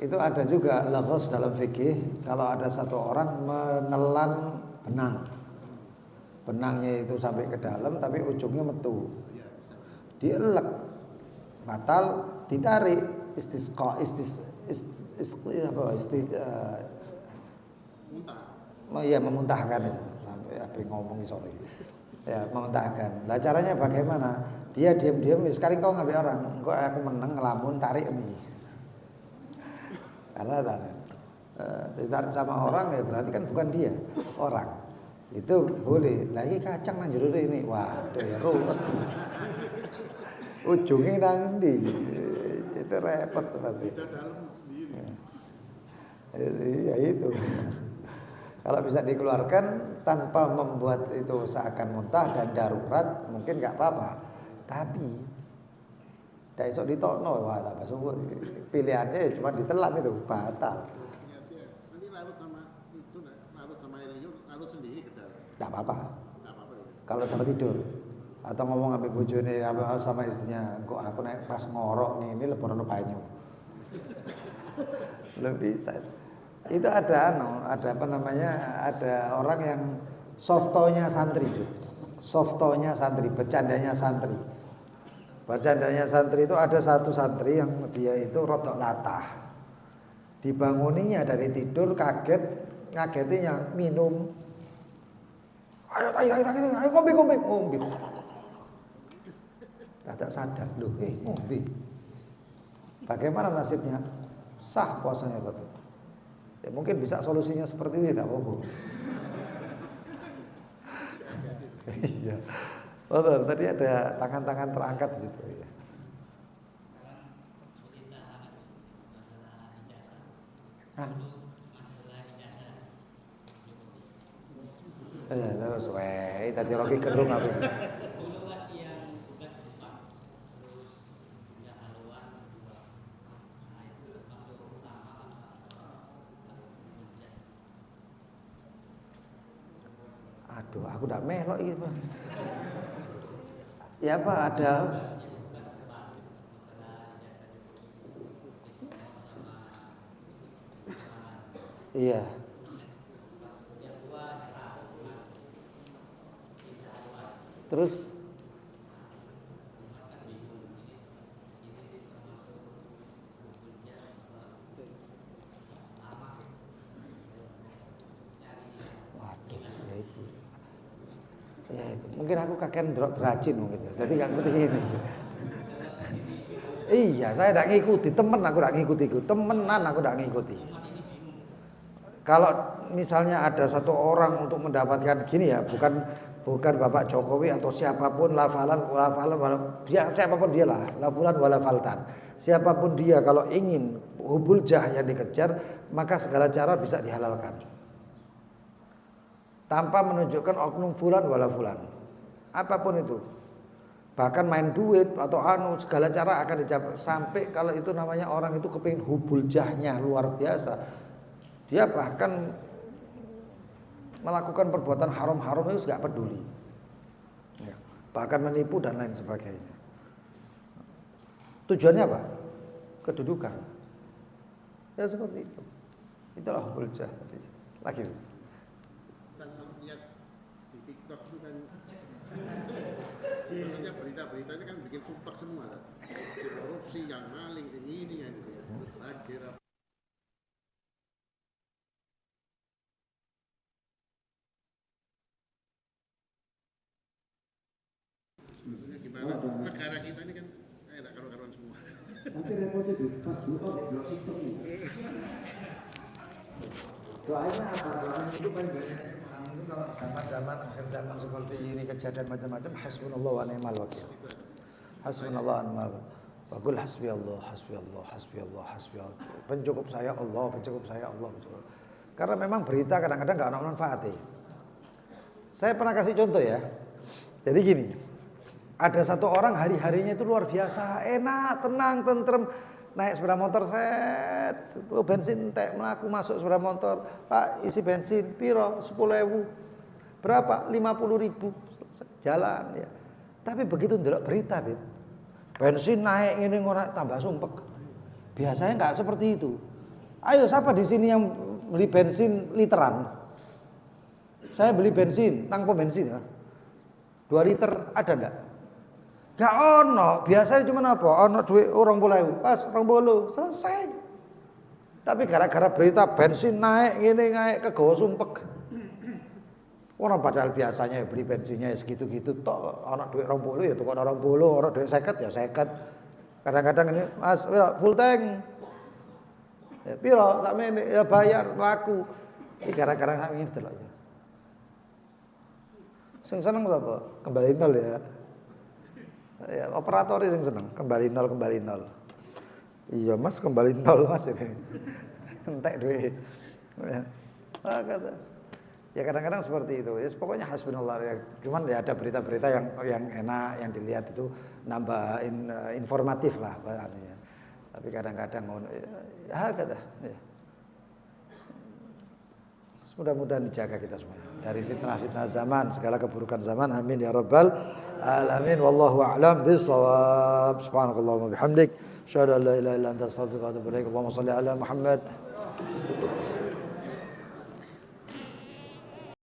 itu ada juga laghas dalam fikih kalau ada satu orang menelan benang. Benangnya itu sampai ke dalam tapi ujungnya metu. Ya, bisa. Dielek batal, ditarik istisqa Muntah. ya memuntahkan itu sampai apa ngomong sore ya memuntahkan. Nah caranya bagaimana? Dia diam-diam sekali kau ngambil orang, kok aku menang ngelamun tarik ini. Karena ditarik sama orang ya berarti kan bukan dia orang. Itu boleh. Lagi kacang nang jero ini. Waduh ya ruwet. Ujungnya nang ndi? Itu repot seperti itu. Ya itu. Kalau bisa dikeluarkan tanpa membuat itu seakan muntah dan darurat mungkin nggak apa-apa. Tapi tidak esok ditokno, wah tak sungguh pilihannya cuma ditelan itu batal. Nanti larut sama itu, larut sama air liur, larut sendiri ke dalam. Tidak apa-apa. Nggak apa-apa ya. Kalau sampai tidur atau ngomong sampai bojone sama istrinya, kok aku naik pas ngorok nih ini lebaran banyu. Belum bisa. Itu ada apa namanya? Ada orang yang softonya santri itu. Softonya santri, bercandanya santri. Bercandanya santri itu ada satu santri yang dia itu rodok latah. Dibanguninya dari tidur kaget, ngagetinya minum Ayo ngombe. Tak sadar, loh, ngombe. Bagaimana nasibnya? Sah puasanya tetap. Ya mungkin bisa solusinya seperti itu, nggak apa-apa. Iya. Betul, tadi ada tangan-tangan terangkat di situ ya. Hah? Terus tadi Rocky kerung apa? Aduh, aku udah melok gitu. Ya Pak, ada. Iya. Terus waduh, ya itu. Mungkin aku kakek rajin mungkin. Jadi nggak ngerti ini. Iya, saya tidak ngikuti. Temenan aku tidak ngikuti. Kalau misalnya ada satu orang untuk mendapatkan gini ya, bukan Bapak Jokowi atau siapapun lafalan siapapun dia lah, lafulan wala faltan. Siapapun dia kalau ingin hubul jah yang dikejar, maka segala cara bisa dihalalkan. Tanpa menunjukkan oknum fulan wala fulan. Apapun itu. Bahkan main duit atau segala cara akan dicapai. Sampai kalau itu namanya orang itu kepingin hubul jahnya luar biasa. Dia bahkan melakukan perbuatan haram-haram itu nggak peduli. Ya, bahkan menipu dan lain sebagainya. Tujuannya apa? Kedudukan. Ya seperti itu. Itulah hubul jah tadi. Lagi. Dan kalau lihat di TikTok itu kan maksudnya berita-berita ini kan bikin sumpah semua kan. Korupsi, yang maling, ini yang itu ya. Terus banjir apa. Maksudnya gimana? Negara kita ini kan kayak karuan semua. Nanti repotnya di pas buka blok sistem. Doanya apa? Doanya itu paling banyak itu kalau zaman-zaman akhir zaman seperti ini kejadian macam-macam hasbunallah wa ni'mal wakil. Hasbunallah wa ni'mal wakil. Faqul hasbiyallah. Pencukup saya Allah. Karena memang berita kadang-kadang enggak ada manfaatnya. Saya pernah kasih contoh ya. Jadi gini. Ada satu orang hari-harinya itu luar biasa, enak, tenang, tentrem. Naik sepeda motor, bensin entek melaku masuk sepeda motor. Pak, isi bensin piro? 10.000. Berapa? 50.000. Jalan ya. Tapi begitu ndelok berita, Beb. Bensin naik ini ora tambah sumpek. Biasanya enggak seperti itu. Ayo siapa di sini yang beli bensin literan? Saya beli bensin, nang pom bensin ya. 2 liter ada enggak? Gak ono, biasanya cuma apa? Ono duit 20.000, pas 20, selesai. Tapi gara-gara berita bensin naik, gini naik ke gawa sumpek. Orang padahal biasanya beli bensinnya ya segitu-gitu, toh ono duit 20 ya tukang 20, ono duit 50 ya 50. Kadang-kadang ini, Mas, full tank. Ya piro, sampe ini ya bayar laku. Ini gara-gara sampe ini delok ya. Sing seneng sapa? Kembali nol ya. Ya, operator yang seneng kembali nol. Iya Mas, kembali nol Mas ini. Entek duit. Ya kadang-kadang seperti itu. Ya pokoknya hasbunallah ya. Cuman ya ada berita-berita yang enak yang dilihat itu nambah informatif lah bahasanya. Tapi kadang-kadang ya kata ya. Mudah-mudahan dijaga kita semua dari fitnah-fitnah zaman, segala keburukan zaman. Amin ya rabbal alamin. Wallahu a'lam bishawab. Subhanakallahumma bihamdik, asyhadu an la ilaha illa anta, astaghfiruka wa atubu ilaik. Allahumma shalli ala Muhammad.